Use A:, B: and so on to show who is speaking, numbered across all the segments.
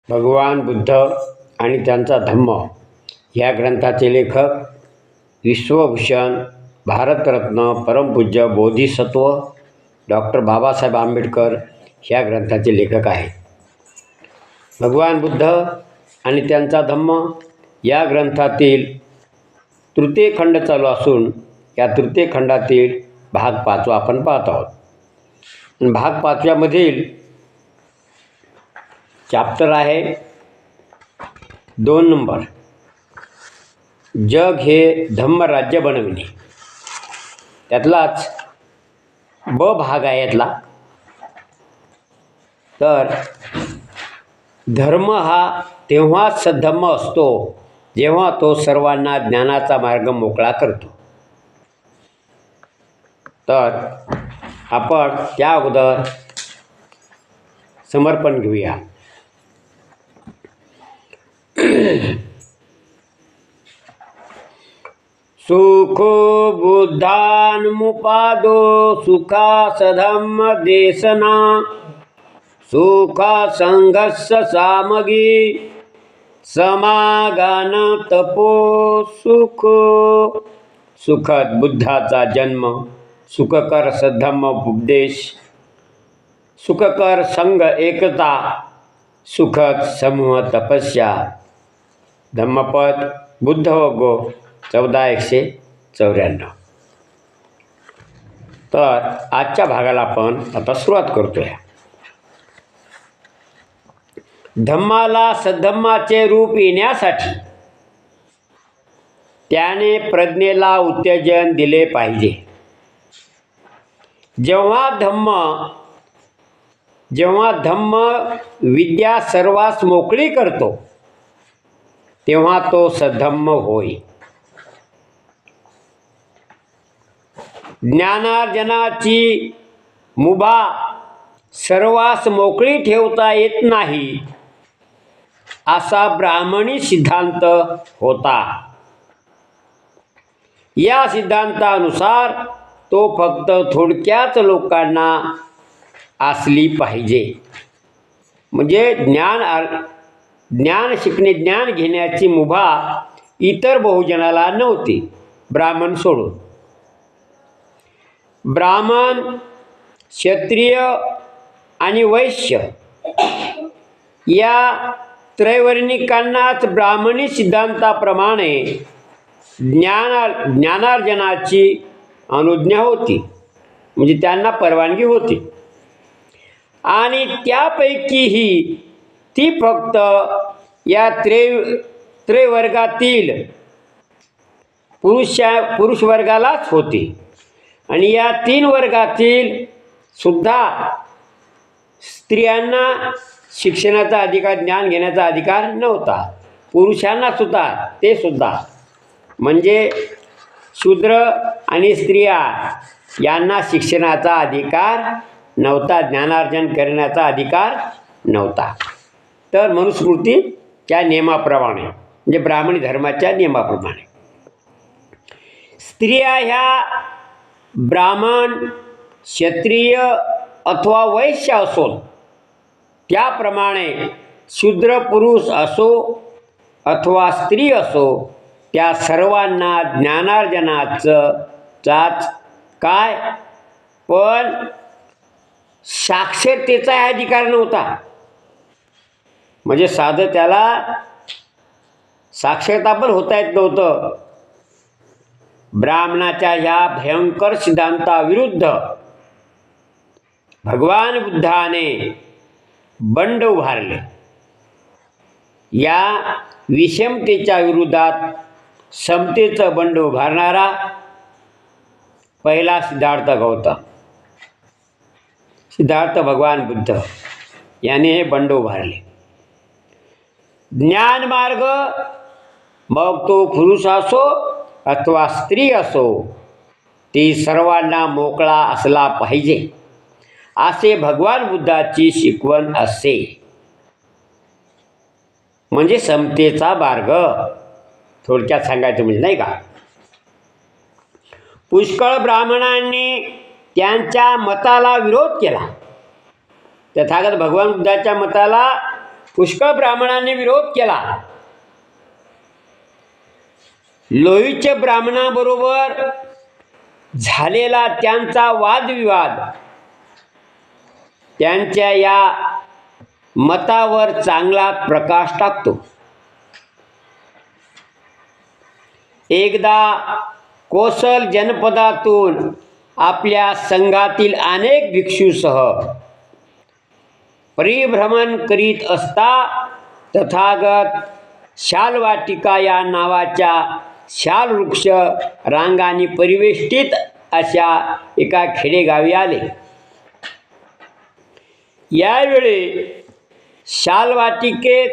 A: भगवान बुद्ध आणि त्यांचा धम्म ह्या ग्रंथाचे लेखक विश्वभूषण भारतरत्न परमपूज्य बोधिसत्व डॉक्टर बाबासाहेब आंबेडकर ह्या ग्रंथाचे लेखक आहेत. भगवान बुद्ध आणि त्यांचा धम्म या ग्रंथातील तृतीय खंड चालू असून या तृतीय खंडातील भाग 5 आपण पाहत आहोत. भाग 5 मधील चॅप्टर आहे 2 नंबर, जग हे धम्मराज्य बनविणे. त्यातलाच ब भाग आहे यातला. तर धर्म हा तेव्हाच सद्धम्म असतो जेव्हा तो सर्वांना ज्ञानाचा मार्ग मोकळा करतो. तर आपण त्या अगोदर समर्पण घेऊया. सुखो बुद्धान्मुपादो सुखा सधम्म देशना सुखा संघस्य सामगी समागान तपो सुख. सुखद बुद्धाचा जन्म, सुखकर सद्धम्म उपदेश, सुखकर संघ एकता, सुखद समूह तपस्या. धम्मपद बुद्ध वगो 14:194. तर आजच्या भागाला आपण आता सुरुवात करतोय. धम्माला सद्धम्माचे रूप येण्यासाठी त्याने प्रज्ञेला उत्तेजन दिले पाहिजे. जेव्हा धम्म विद्या सर्वांस मोकळी करतो तेव्हा तो सद्धम्म होय. ज्ञानार्जनाची मुभा सर्वांस मोकळी ठेवता येत नाही असा ब्राह्मणी सिद्धांत होता. या सिद्धांतानुसार तो फक्त थोडक्याच लोकांना असली पाहिजे. म्हणजे ज्ञान शिकणे, ज्ञान घेण्याची मुभा इतर बहुजनाला नव्हती, ब्राह्मण सोडून. ब्राह्मण, क्षत्रिय आणि वैश्य या त्रैवर्णिकांनाच ब्राह्मणी सिद्धांताप्रमाणे ज्ञानार्जनाची अनुज्ञा होती, म्हणजे त्यांना परवानगी होती. आणि त्यापैकीही ती फक्त या त्रैवर्गातील पुरुष वर्गालाच होती. आणि या 3 वर्गातील सुद्धा स्त्रियांना शिक्षणाचा अधिकार, ज्ञान घेण्याचा अधिकार नव्हता. पुरुषांना सुद्धा, ते सुद्धा म्हणजे शूद्र आणि स्त्रिया यांना शिक्षणाचा अधिकार नव्हता, ज्ञानार्जन करण्याचा अधिकार नव्हता. तर मनुस्मृतीच्या नियमाप्रमाणे, म्हणजे ब्राह्मणी धर्माच्या नियमाप्रमाणे स्त्रिया ह्या ब्राह्मण, क्षत्रिय अथवा वैश्य असो, त्याप्रमाणे शूद्र पुरुष असो अथवा स्त्री असो, त्या सर्वांना ज्ञानार्जनाचाच काय, पण साक्षरतेचा अधिकार नव्हता. म्हणजे साधं त्याला साक्षरता पण होता येत नव्हतं. ब्राह्मणाच्या ह्या भयंकर सिद्धांताविरुद्ध भगवान बुद्धाने बंड उभारले. या विषमतेच्या विरोधात समतेचं बंड उभारणारा पहिला सिद्धार्थ गौतम, सिद्धार्थ भगवान बुद्ध याने हे बंड उभारले. ज्ञानमार्ग, मग तो पुरुष असो अथवा स्त्री असो, ती सर्वांना मोकळा असला पाहिजे असे भगवान बुद्धाची शिकवण असे. म्हणजे समतेचा मार्ग थोडक्यात सांगायचं म्हणजे, नाही का. पुष्कळ ब्राह्मणांनी त्यांच्या मताला विरोध केला. तथागत भगवान बुद्धाच्या मताला पुष्कळ ब्राह्मणांनी विरोध केला. लोहीच्या ब्राह्मणाबरोबर झालेला त्यांचा वादविवाद त्यांच्या या मतावर चांगला प्रकाश टाकतो. एकदा कोसल जनपदातून आपल्या संघातील अनेक भिक्षूसह परिभ्रमण करीत असता तथागत शालवाटिका या नावाच्या शालवृक्ष रांगांनी परिवेष्टित अशा एका खेडेगावी आले. यावेळी शालवाटिकेत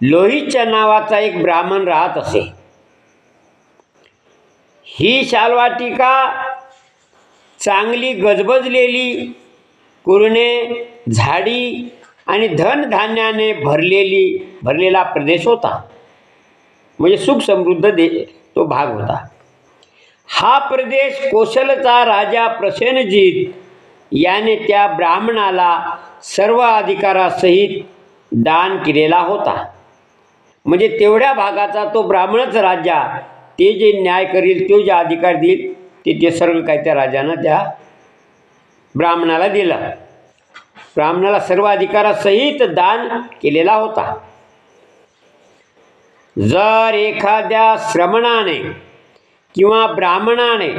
A: लोहीच्या नावाचा एक ब्राह्मण राहत असे. ही शालवाटिका चांगली गजबजलेली, कुरणे, झाडी आणि धनधान्याने भरलेला प्रदेश होता. म्हणजे सुख समृद्ध तो भाग होता. हा प्रदेश कोसलचा राजा प्रसेनजित याने त्या ब्राह्मणाला सर्व अधिकारासहित दान केलेला होता. म्हणजे तेवढ्या भागाचा तो ब्राह्मणच राजा ते जे न्याय करील, तो जे अधिकार देईल ते सर्व काही त्या राजानं त्या ब्राह्मणाला दिलं. ब्राह्मणाला सर्व अधिकारासहित दान केलेला होता. जर एखाद्या श्रमणाने किंवा ब्राह्मणाने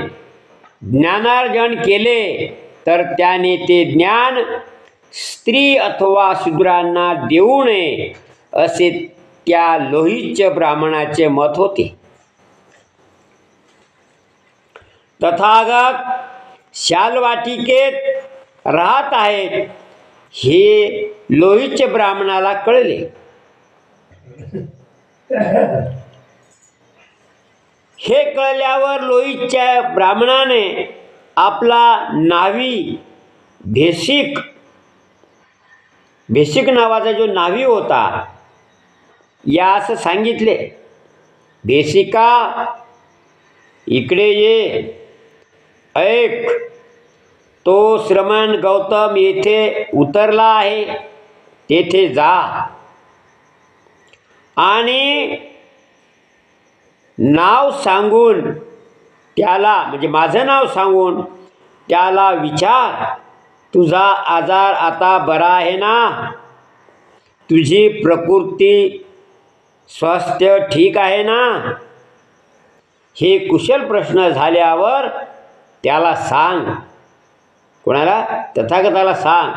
A: ज्ञानार्जन केले तर त्याने ते ज्ञान स्त्री अथवा शूद्रांना देऊ नये असे त्या लोहीच्या ब्राह्मणाचे मत होते. तथागत शालवाटिकेत राहत आहेत हे लोहीच्या ब्राह्मणाला कळले. हे कळल्यावर लोहीच्या ब्राह्मणाने आपला नावी भेसिक नावाचा जो नावी होता यास सांगितले, भेसिका इकडे ये, ऐक, तो श्रमण गौतम येथे उतरला आहे, तेथे जा आणि नाव सांगून त्याला, म्हणजे माझं नाव सांगून त्याला विचार, तुझा आजार आता बरा आहे ना, तुझी प्रकृती स्वास्थ्य ठीक आहे ना, हे कुशल प्रश्न झाल्यावर त्याला सांग. कोणाला? तथागताला सांग.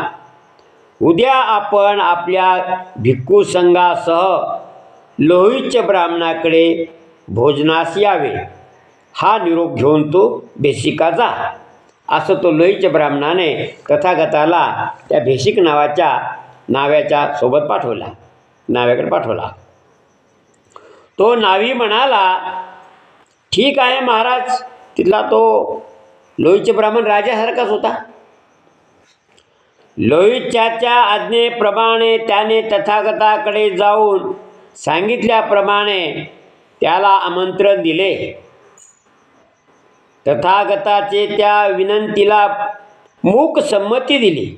A: उद्या आपण आपल्या भिक्खू संघासह लोहीच्या ब्राह्मणाकडे भोजनास यावे. हा निरोप घेऊन तो भेसिका जा. असं तो लोहीच्या ब्राह्मणाने तथागताला त्या भेसिक नाव्याच्या सोबत नाव्याकडे पाठवला. तो नावी म्हणाला, ठीक आहे महाराज. तिथला तो लोहीचे ब्राह्मण राजासारखाच होता. लोहीच्याच्या आज्ञेप्रमाणे त्याने तथागताकडे जाऊन सांगितल्याप्रमाणे त्याला आमंत्रण दिले. तथागताचे त्या विनंतीला मूक संमती दिली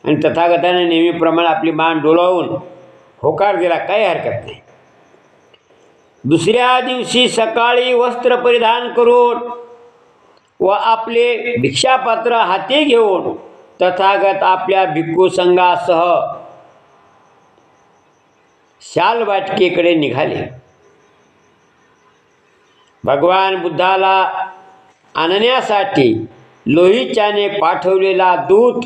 A: आणि तथागताने नेहमीप्रमाणे आपली मान डोलावून होकार दिला, काही हरकत नाही. दुसऱ्या दिवशी सकाळी वस्त्र परिधान करून व आपले भिक्षापात्र हाती घेऊन तथागत आपल्या भिक्खू संघासह शालवाटिकेकडे निघाले. भगवान बुद्धाला आणण्यासाठी लोहीच्याने पाठवलेला दूत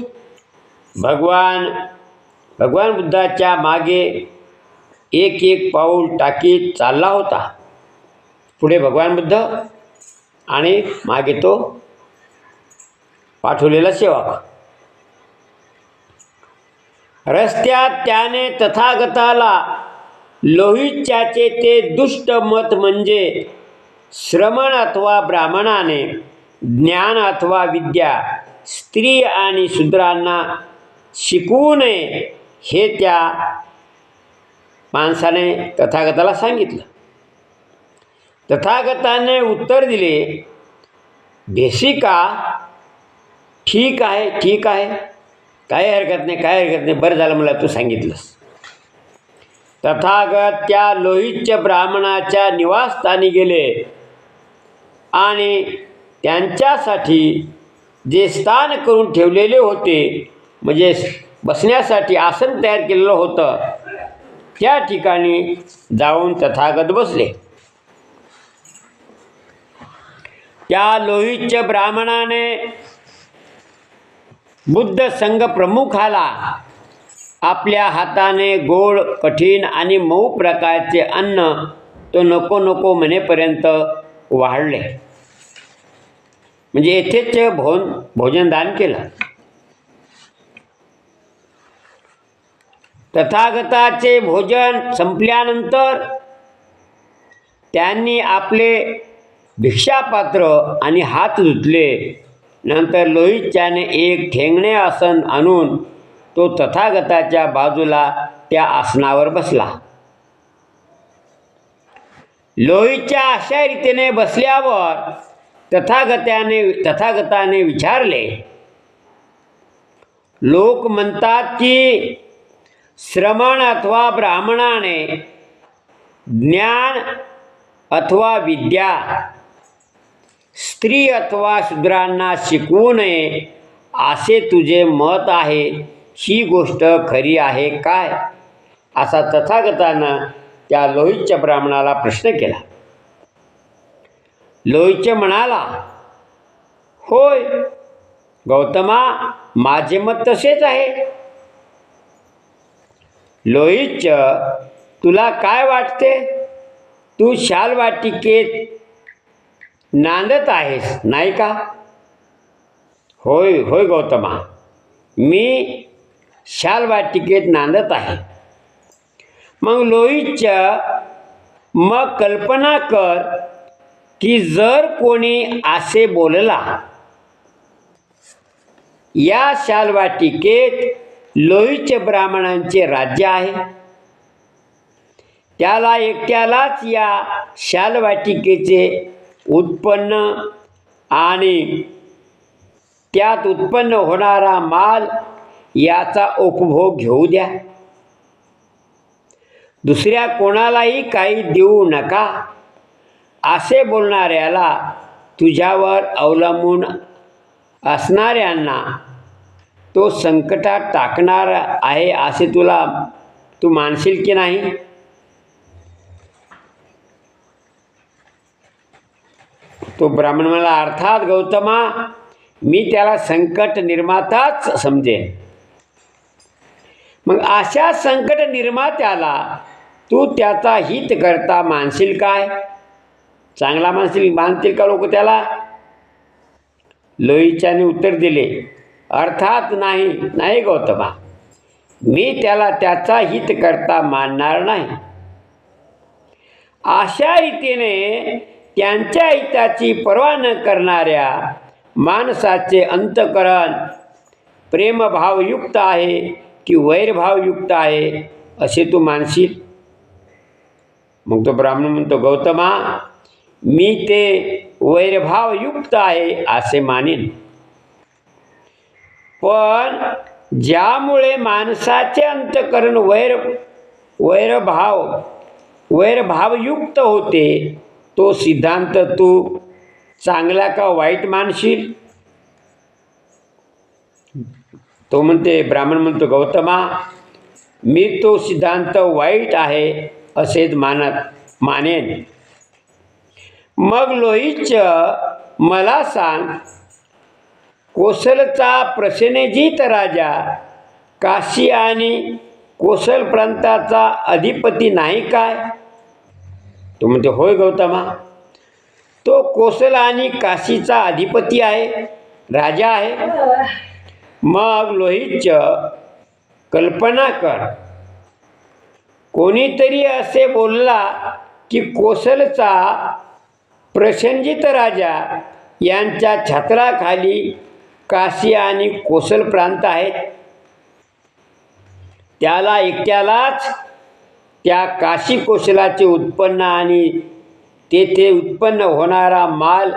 A: भगवान बुद्धाच्या मागे एक एक पाऊल टाकीत चालला होता. पुढे भगवान बुद्ध आणि मागे तो पाठवलेला सेवक. रस्त्यात त्याने तथागताला लोहीच्याचे ते दुष्ट मत, म्हणजे श्रमण अथवा ब्राह्मणाने ज्ञान अथवा विद्या स्त्री आणि शूद्रांना शिकवू नये, हे त्या माणसाने तथागताला सांगितलं. तथागताने उत्तर दिले, भेसिका, ठीक आहे, काही हरकत नाही, काही हरकत नाही, बरं झालं मला तू सांगितलंस. तथागत त्या लोहितच्या ब्राह्मणाच्या निवासस्थानी गेले आणि त्यांच्यासाठी जे स्थान करून ठेवलेले होते, म्हणजे बसण्यासाठी आसन तयार केलेलं होतं, त्या ठिकाणी जाऊन तथागत बसले. त्या लोहितच्या ब्राह्मणाने बुद्ध संघ प्रमुखाला आपल्या हाताने गोड, कठीण आणि मऊ प्रकारचे अन्न तो नको नको म्हणेपर्यंत वाढले, म्हणजे येथेच भोजनदान केलं. तथागताचे भोजन संपल्यानंतर त्यांनी आपले भिक्षापात्र आणि हात धुतले. नंतर लोहितच्याने एक ठेंगणे आसन आणून तो तथागताच्या बाजूला त्या आसनावर बसला. लोहितच्या अशा रीतीने बसल्यावर तथागताने विचारले, लोक म्हणतात की श्रमण अथवा ब्राह्मणाने ज्ञान अथवा विद्या स्त्री अथवा शूद्रांना शिकवू नये असे तुझे मत आहे. ही गोष्ट खरी आहे काय? असा तथागतानं त्या लोहितच्या ब्राह्मणाला प्रश्न केला. लोहित म्हणाला, होय गौतमा, माझे मत तसेच आहे. लोहित, तुला काय वाटते? तू शालवाटिकेत नांदत आहेस नाही का? होय होय गौतमा, मी शालवाटिकेत नांदत आहे. मग लोहित, मग कल्पना कर की जर कोणी असे बोलला, या शालवाटिकेत लोहित ब्राह्मणांचे राज्य आहे, त्याला एकट्यालाच या शालवाटिकेचे उत्पन्न आणि त्यात उत्पन्न होणारा माल याचा उपभोग घेऊ द्या. दुसऱ्या कोणालाही काही देऊ नका. असे बोलणाऱ्याला तुझ्यावर अवलंबून असणाऱ्यांना तो संकटात टाकणार आहे असे तू मानशील की नाही? तो ब्राह्मण मला, अर्थात गौतमा, मी त्याला संकट निर्माताच समजेन. मग अशा संकट निर्मात्याला तू त्याचा हित करता मानशील काय? चांगला मानतील का लोक त्याला? लोहितच्याने उत्तर दिले, अर्थात नाही, नाही गौतमा, मी त्याला त्याचा हित करता मानणार नाही. अशा रीतीने त्यांच्या हिताची पर्वा न करणाऱ्या माणसाचे अंतःकरण प्रेमभावयुक्त आहे की वैरभावयुक्त आहे असे तू मानशील? मग तो ब्राह्मण म्हणतो, गौतमा, मी ते वैरभावयुक्त आहे असे मानेन. पण ज्यामुळे माणसाचे अंतःकरण वैरभावयुक्त होते, तो सिद्धांत तू चांगला का वाईट मानशील? तो म्हणते, ब्राह्मण म्हणतो, गौतमा, मी तो सिद्धांत वाईट आहे असेच मानेन. मग लोहित, मला सांग, कोसलचा प्रसेनजित राजा काशी आणि कोसल प्रांताचा अधिपती नाही काय? तो म्हणते, होय गौतमा, तो कोसल आणि काशीचा अधिपती आहे, राजा आहे. मग लोहित, कल्पना कर, कोणीतरी असे बोलला की कोसलचा प्रसेनजित राजा यांच्या छत्राखाली काशी आणि कोसल प्रांत आहेत, त्याला एकट्यालाच त्या काशी कोसलाचे उत्पन्न आणि तेथे उत्पन्न होणारा माल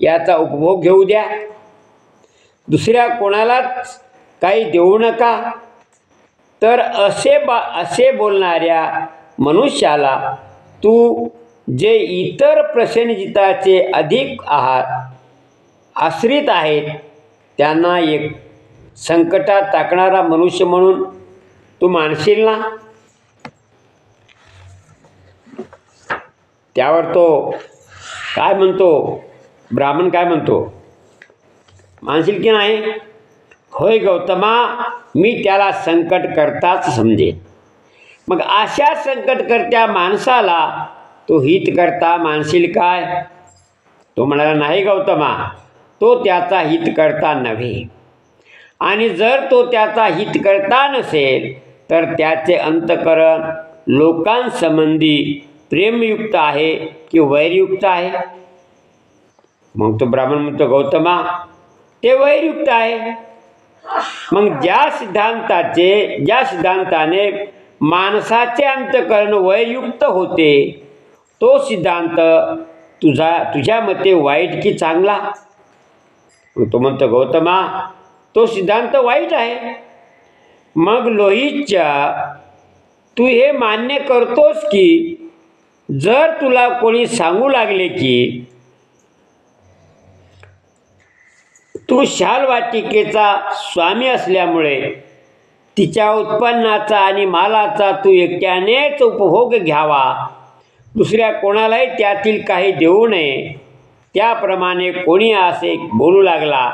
A: याचा उपभोग घेऊ द्या. दुसऱ्या कोणालाच काही देऊ नका, तर असे बोलणाऱ्या मनुष्याला तू जे इतर प्रसेनजिताचे अधिक आश्रित आहेत त्यांना एक संकटात टाकणारा मनुष्य म्हणून तू मानशील ना? त्यावर तो काय म्हणतो, ब्राह्मण काय म्हणतो, मानशील की नाही? होय गौतमा, मी त्याला संकटकर्ताच समजेन. मग अशा संकटकर्त्या माणसाला तो हितकर्ता मानशील काय? तो म्हणाला, नाही गौतमा, तो त्याचा हितकर्ता नव्हे. आणि जर तो त्याचा हितकर्ता नसेल तर त्याचे अंतःकरण लोकांसंबंधी प्रेमयुक्त आहे की वैरयुक्त आहे? मग तो ब्राह्मण म्हणतो, गौतमा, ते वैरयुक्त आहे. मग ज्या सिद्धांताने माणसाचे अंतःकरण वैरयुक्त होते तो सिद्धांत तुझ्या मते वाईट की चांगला? तो म्हणतो, गौतमा, तो सिद्धांत वाईट आहे. मग लोहितच्या, तू हे मान्य करतोस की जर तुला कोणी सांगू लागले की तू शालवाटिकेचा स्वामी असल्यामुळे तिच्या उत्पन्नाचा आणि मालाचा तू एकट्यानेच उपभोग घ्यावा, दुसऱ्या कोणालाही त्यातील काही देऊ नये, त्याप्रमाणे कोणी असे बोलू लागला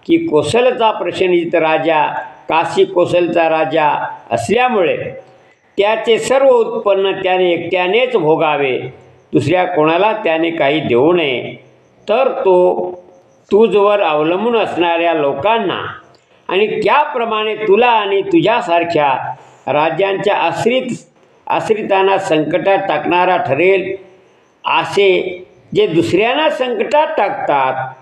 A: की कोसलचा प्रसेनजित राजा काशी कोसलचा राजा असल्यामुळे त्याचे सर्व उत्पन्न त्याने एकट्यानेच भोगावे, दुसऱ्या कोणाला त्याने काही देऊ नये, तर तो तुझवर अवलंबून असणाऱ्या लोकांना आणि त्याप्रमाणे तुला आणि तुझ्यासारख्या राज्यांच्या आश्रितांना संकटात टाकणारा ठरेल. असे जे दुसऱ्यांना संकटात टाकतात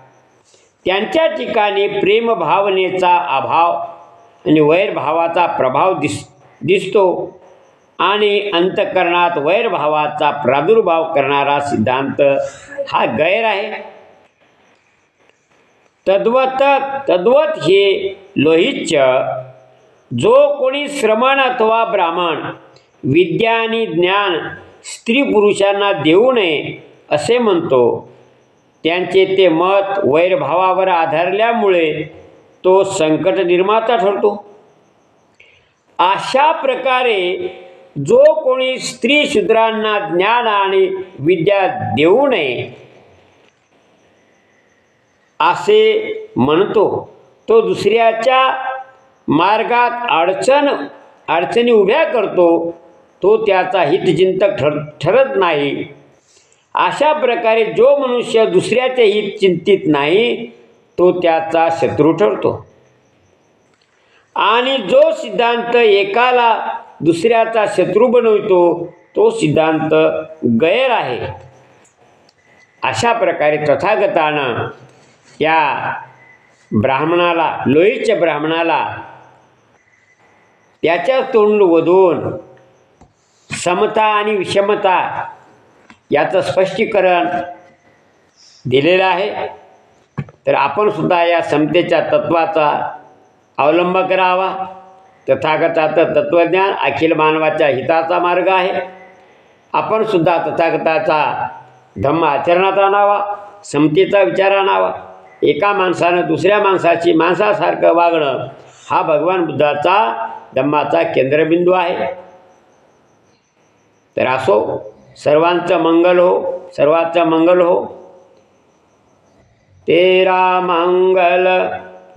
A: त्यांच्या ठिकाणी प्रेमभावनेचा अभाव आणि वैरभावाचा प्रभाव दिसतो आणि अंतःकरणात वैरभावाचा प्रादुर्भाव करणारा सिद्धांत हा गैर आहे. तद्वत हे लोहितच्या, जो कोणी श्रमण अथवा ब्राह्मण विद्या आणि ज्ञान स्त्री पुरुषांना देऊ नये असे म्हणतो, त्यांचे ते मत वैरभावावर आधारल्यामुळे तो संकट निर्माता ठरतो. अशा प्रकारे जो कोणी स्त्री शूद्रांना ज्ञान आणि विद्या देऊ नये असे म्हणतो, तो दुसऱ्याच्या मार्गात अडचणी उभ्या करतो, तो त्याचा हितचिंतक ठरत नाही. अशा प्रकारे जो मनुष्य दुसऱ्याचे हित चिंतित नाही तो त्याचा शत्रू ठरतो. आणि जो सिद्धांत एकाला दुसऱ्याचा शत्रू बनवितो तो सिद्धांत गैर आहे. अशा प्रकारे तथागतानं या ब्राह्मणाला, लोहितच्या ब्राह्मणाला त्याच्या तोंड वधून समता आणि विषमता याचं स्पष्टीकरण दिलेलं आहे. तर आपण सुद्धा या समतेच्या तत्वाचा अवलंब करावा. तथागताचं तत्त्वज्ञान अखिल मानवाच्या हिताचा मार्ग आहे. आपण सुद्धा तथागताचा धम्म आचरणात आणावा, समतेचा विचार आणावा. एका माणसानं दुसऱ्या माणसासारखं वागणं हा भगवान बुद्धाचा धम्माचा केंद्रबिंदू आहे. तर असो, सर्वांचं मंगल हो, सर्वांचं मंगल हो. तेरा मंगल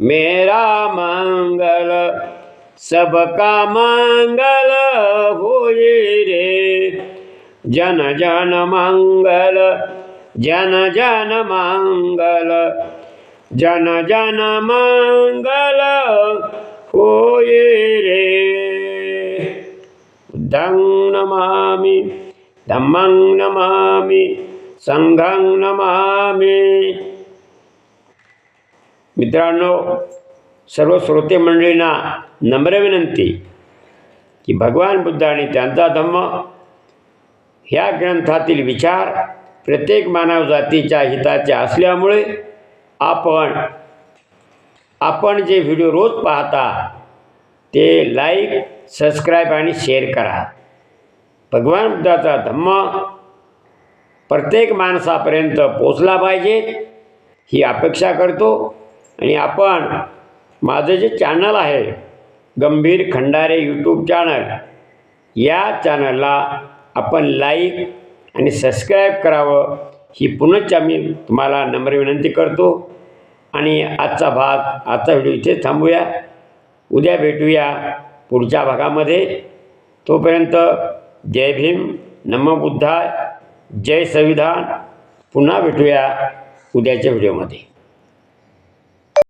A: मेरा मंगल सबका मंगल होए रे. जन जन मंगल, जन जन मंगल, जन जन मंगल होए रे. बुद्धं नमामि, धम्मं नमामि, संघं नमामि. मित्रांनो, सर्व श्रोते मंडळींना नम्र विनंती की भगवान बुद्ध आणि त्यांचा धम्म ह्या ग्रंथातील विचार प्रत्येक मानव जातीच्या हिताचे असल्यामुळे आपण आपण जे व्हिडिओ रोज पाहता ते लाईक, सबस्क्राईब आणि शेअर करा. भगवान बुद्धाचा धम्म प्रत्येक माणसापर्यंत पोचला पाहिजे ही अपेक्षा करतो. आणि आपण माझं जे चॅनल आहे गंभीर खंडारे यूट्यूब चॅनल, या चॅनलला आपण लाईक आणि सबस्क्राईब करावं ही पुनश्च मी तुम्हाला नम्र विनंती करतो. आणि आजचा व्हिडिओ इथे थांबूया. उद्या भेटूया पुढच्या भागामध्ये. तोपर्यंत जय भीम, नमो बुद्धाय, जय संविधान. पुन्हा भेटूया उद्याच्या व्हिडिओमध्ये.